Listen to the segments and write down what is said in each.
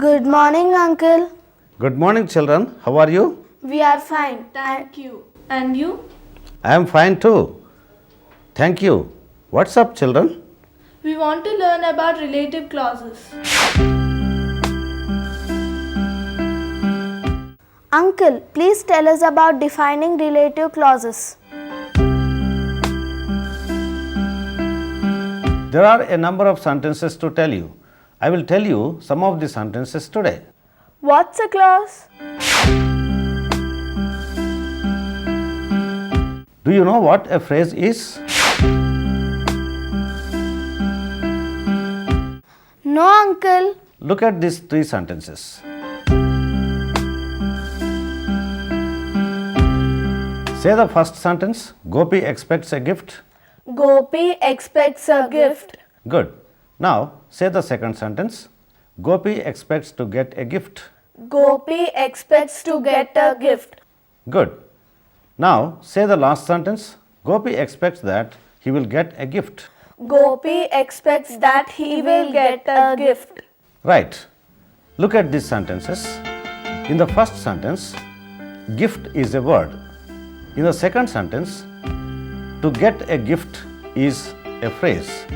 Good morning, Uncle. Good morning, children. How are you? We are fine. Thank you. And you? I am fine too. Thank you. What's up, children? We want to learn about relative clauses. Uncle, please tell us about defining relative clauses. There are a number of sentences to tell you. I will tell you some of the sentences today. What's a clause? Do you know what a phrase is? No, Uncle. Look at these three sentences. Say the first sentence. Gopi expects a gift. Gopi expects a gift. Good. Now say the second sentence. Gopi expects to get a gift. Gopi expects to get a gift. Good. Now say the last sentence. Gopi expects that he will get a gift. Gopi expects that he will get a gift. Right. Look at these sentences. In the first sentence, gift is a word. In the second sentence, to get a gift is a phrase.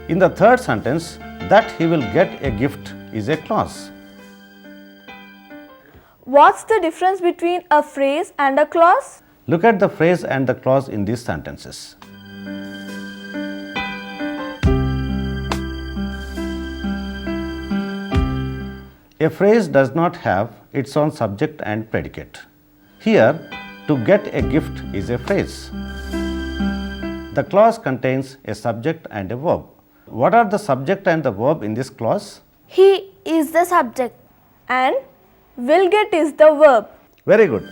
In the third sentence, that he will get a gift is a clause. What's the difference between a phrase and a clause? Look at the phrase and the clause in these sentences. A phrase does not have its own subject and predicate. Here, to get a gift is a phrase. The clause contains a subject and a verb. What are the subject and the verb in this clause? He is the subject. And will get is the verb. Very good.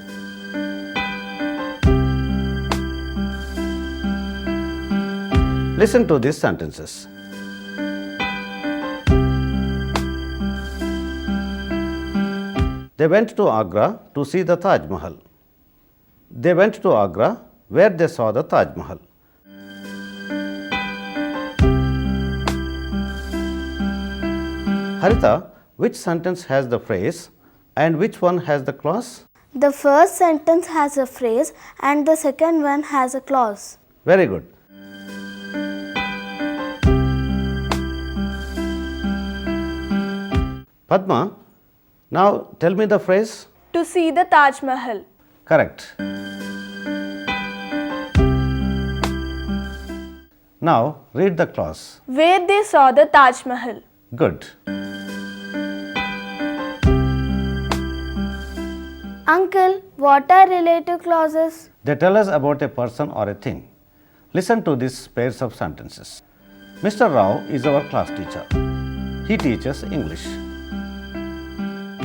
Listen to these sentences. They went to Agra to see the Taj Mahal. They went to Agra where they saw the Taj Mahal. Harita, which sentence has the phrase and which one has the clause? The first sentence has a phrase and the second one has a clause. Very good. Padma, now tell me the phrase. To see the Taj Mahal. Correct. Now read the clause. Where they saw the Taj Mahal. Good. Uncle, what are relative clauses? They tell us about a person or a thing. Listen to these pairs of sentences. Mr. Rao is our class teacher. He teaches English.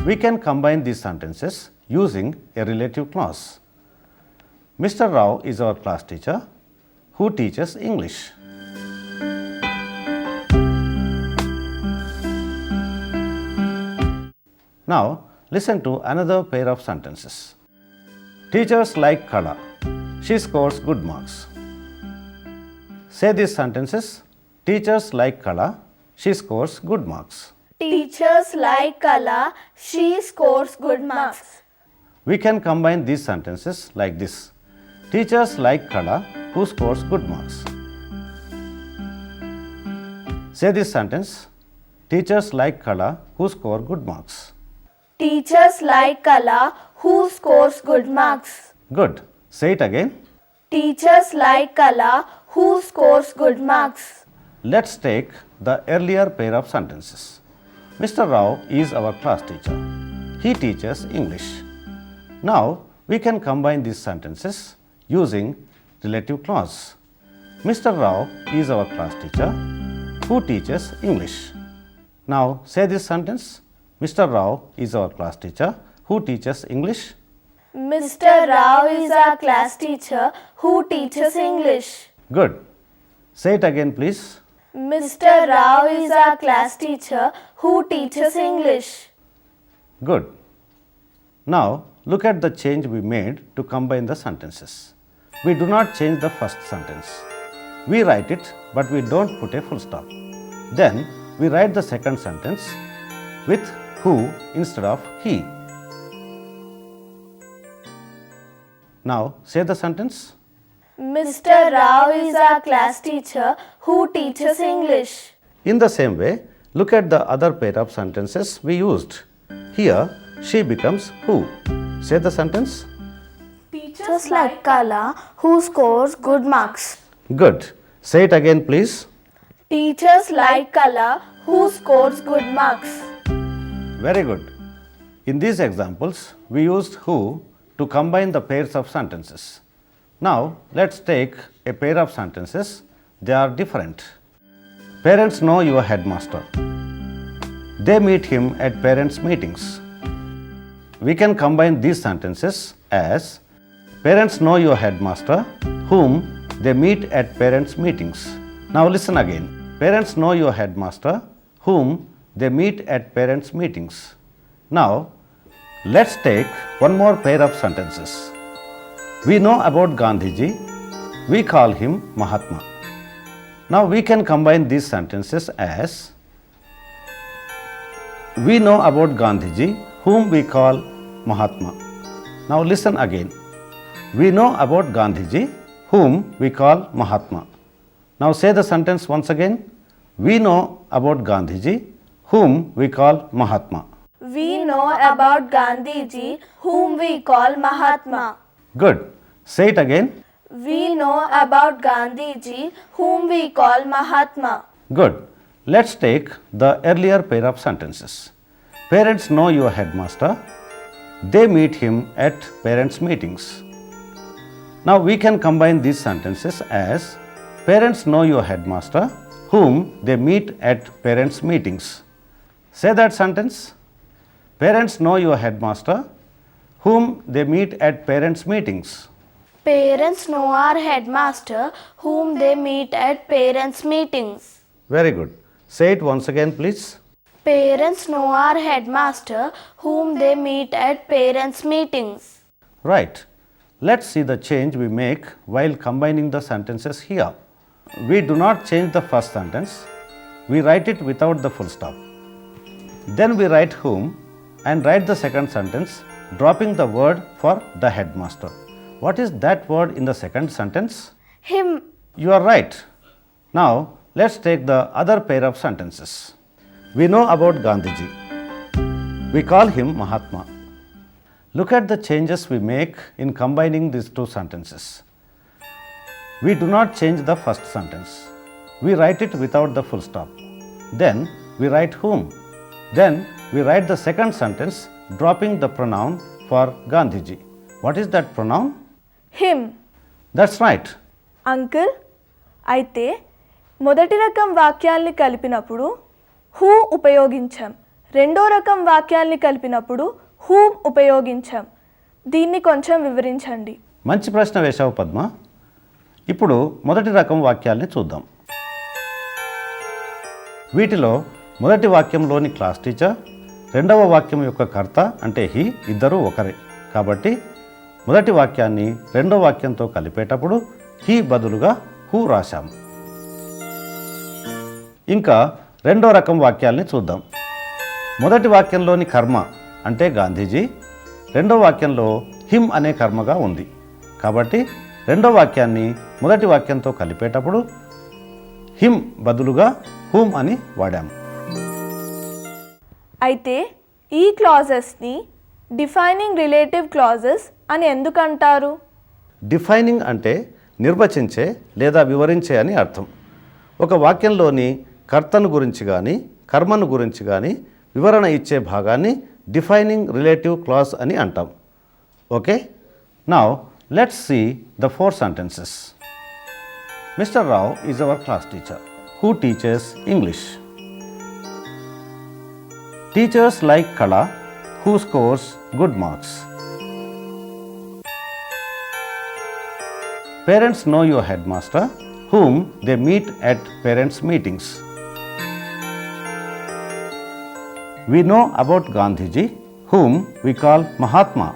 We can combine these sentences using a relative clause. Mr. Rao is our class teacher who teaches English. Now listen to another pair of sentences. Teachers like Kala. She scores good marks. Say these sentences. Teachers like Kala. She scores good marks. Teachers like Kala. She scores good marks. We can combine these sentences like this. Teachers like Kala who scores good marks. Say this sentence. Teachers like Kala who score good marks. Teachers like Kala who scores good marks. Good. Say it again. Teachers like Kala who scores good marks. Let's take the earlier pair of sentences. Mr. Rao is our class teacher. He teaches English. Now we can combine these sentences using relative clause. Mr. Rao is our class teacher who teaches English. Now say this sentence. Mr. Rao is our class teacher who teaches English. Mr. Rao is our class teacher who teaches English. Good. Say it again, please. Mr. Rao is our class teacher who teaches English. Good. Now look at the change we made to combine the sentences. We do not change the first sentence. We write it, but we don't put a full stop. Then we write the second sentence with who instead of he. Now say the sentence. Mr. Rao is our class teacher who teaches English. In the same way, look at the other pair of sentences we used. Here, she becomes who. Say the sentence. Just like Kala, who scores good marks. Good. Say it again, please. Teachers like Kala, who scores good marks. Very good. In these examples, we used who to combine the pairs of sentences. Now, let's take a pair of sentences. They are different. Parents know your headmaster. They meet him at parents' meetings. We can combine these sentences as parents know your headmaster, whom they meet at parents' meetings. Now listen again. Parents know your headmaster, whom they meet at parents' meetings. Now, let's take one more pair of sentences. We know about Gandhiji. We call him Mahatma. Now we can combine these sentences as we know about Gandhiji, whom we call Mahatma. Now listen again. We know about Gandhiji, whom we call Mahatma. Now say the sentence once again. We know about Gandhiji, whom we call Mahatma. We know about Gandhiji, whom we call Mahatma. Good. Say it again. We know about Gandhiji, whom we call Mahatma. Good. Let's take the earlier pair of sentences. Parents know your headmaster. They meet him at parents' meetings. Now we can combine these sentences as parents know your headmaster, whom they meet at parents' meetings. Say that sentence. Parents know your headmaster, whom they meet at parents' meetings. Parents know our headmaster, whom they meet at parents' meetings. Very good. Say it once again, please. Parents know our headmaster, whom they meet at parents' meetings. Right. Let's see the change we make while combining the sentences here. We do not change the first sentence. We write it without the full stop. Then we write whom and write the second sentence, dropping the word for the headmaster. What is that word in the second sentence? Him. You are right. Now, let's take the other pair of sentences. We know about Gandhiji. We call him Mahatma. Look at the changes we make in combining these two sentences. We do not change the first sentence. We write it without the full stop. Then we write whom. Then we write the second sentence, dropping the pronoun for Gandhiji. What is that pronoun? Him. That's right. Uncle అయితే మొదటి రకం వాక్యాల్ని కలిపినప్పుడు who ఉపయోగించాం, రెండో రకం వాక్యాల్ని కలిపినప్పుడు whom ఉపయోగించాం. దీన్ని కొంచెం వివరించండి. మంచి ప్రశ్న వేశావు పద్మ. ఇప్పుడు మొదటి రకం వాక్యాల్ని చూద్దాం. వీటిలో మొదటి వాక్యంలోని క్లాస్ టీచర్, రెండవ వాక్యం యొక్క కర్త అంటే హీ ఇద్దరూ ఒకరే. కాబట్టి మొదటి వాక్యాన్ని రెండో వాక్యంతో కలిపేటప్పుడు హీ బదులుగా హూ రాశాము. ఇంకా రెండో రకం వాక్యాల్ని చూద్దాం. మొదటి వాక్యంలోని కర్మ అంటే గాంధీజీ, రెండో వాక్యంలో హిమ్ అనే కర్మగా ఉంది. కాబట్టి రెండో వాక్యాన్ని మొదటి వాక్యంతో కలిపేటప్పుడు హిమ్ బదులుగా హూమ్ అని వాడాము. అయితే ఈ క్లాజెస్ని డిఫైనింగ్ రిలేటివ్ క్లాజెస్ అని ఎందుకు అంటారు? డిఫైనింగ్ అంటే నిర్వచించే లేదా వివరించే అని అర్థం. ఒక వాక్యంలోని కర్తను గురించి కానీ కర్మను గురించి కానీ వివరణ ఇచ్చే భాగాన్ని డిఫైనింగ్ రిలేటివ్ క్లాజ్ అని అంటాం. Okay, now let's see the 4 sentences. Mr. Rao is our class teacher who teaches English. Teachers like Kala who scores good marks. Parents know your headmaster whom they meet at parents' meetings. We know about Gandhiji whom we call Mahatma.